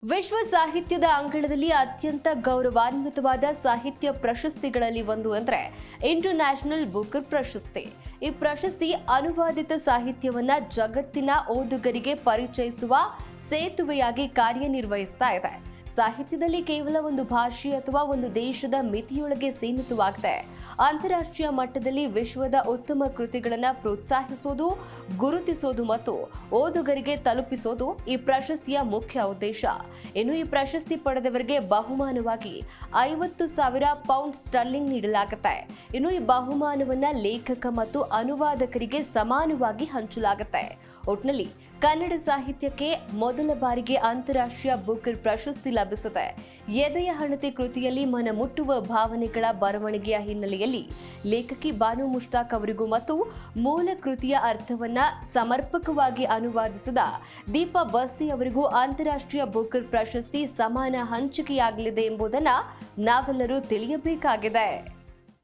ವಿಶ್ವ ಸಾಹಿತ್ಯದ ಅಂಗಳದಲ್ಲಿ ಅತ್ಯಂತ ಗೌರವಾನ್ವಿತವಾದ ಸಾಹಿತ್ಯ ಪ್ರಶಸ್ತಿಗಳಲ್ಲಿ ಒಂದು ಅಂದ್ರೆ ಇಂಟರ್ನ್ಯಾಷನಲ್ ಬುಕರ್ ಪ್ರಶಸ್ತಿ. ಈ ಪ್ರಶಸ್ತಿ ಅನುವಾದಿತ ಸಾಹಿತ್ಯವನ್ನ ಜಗತ್ತಿನ ಓದುಗರಿಗೆ ಪರಿಚಯಿಸುವ ಸೇತುವೆಯಾಗಿ ಕಾರ್ಯನಿರ್ವಹಿಸ್ತಾ ಇದೆ. ಸಾಹಿತ್ಯದಲ್ಲಿ ಕೇವಲ ಒಂದು ಭಾಷೆ ಅಥವಾ ಒಂದು ದೇಶದ ಮಿತಿಯೊಳಗೆ ಸೀಮಿತವಾಗದೆ ಅಂತಾರಾಷ್ಟ್ರೀಯ ಮಟ್ಟದಲ್ಲಿ ವಿಶ್ವದ ಉತ್ತಮ ಕೃತಿಗಳನ್ನು ಪ್ರೋತ್ಸಾಹಿಸೋದು, ಗುರುತಿಸೋದು ಮತ್ತು ಓದುಗರಿಗೆ ತಲುಪಿಸೋದು ಈ ಪ್ರಶಸ್ತಿಯ ಮುಖ್ಯ ಉದ್ದೇಶ. ಇನ್ನು ಈ ಪ್ರಶಸ್ತಿ ಪಡೆದವರಿಗೆ ಬಹುಮಾನವಾಗಿ 50,000 ಪೌಂಡ್ ಸ್ಟರ್ಲಿಂಗ್ ನೀಡಲಾಗುತ್ತೆ. ಇನ್ನು ಈ ಬಹುಮಾನವನ್ನ ಲೇಖಕ ಮತ್ತು ಅನುವಾದಕರಿಗೆ ಸಮಾನವಾಗಿ ಹಂಚಲಾಗುತ್ತೆ. ಒಟ್ನಲ್ಲಿ ಕನ್ನಡ ಸಾಹಿತ್ಯಕ್ಕೆ ಮೊದಲ ಬಾರಿಗೆ ಅಂತಾರಾಷ್ಟ್ರೀಯ ಬುಕರ್ ಪ್ರಶಸ್ತಿ ಲಭಿಸಿದೆ. ಎದೆಯ ಹಣತೆ ಕೃತಿಯಲ್ಲಿ ಮನಮುಟ್ಟುವ ಭಾವನೆಗಳ ಬರವಣಿಗೆಯ ಹಿನ್ನೆಲೆಯಲ್ಲಿ ಲೇಖಕಿ ಬಾನು ಮುಷ್ತಾಕ್ ಅವರಿಗೂ ಮತ್ತು ಮೂಲ ಕೃತಿಯ ಅರ್ಥವನ್ನ ಸಮರ್ಪಕವಾಗಿ ಅನುವಾದಿಸಿದ ದೀಪಾ ಬಸ್ತಿ ಅವರಿಗೂ ಅಂತಾರಾಷ್ಟ್ರೀಯ ಬುಕರ್ ಪ್ರಶಸ್ತಿ ಸಮಾನ ಹಂಚಿಕೆಯಾಗಲಿದೆ ಎಂಬುದನ್ನು ನಾವೆಲ್ಲರೂ ತಿಳಿಯಬೇಕಾಗಿದೆ.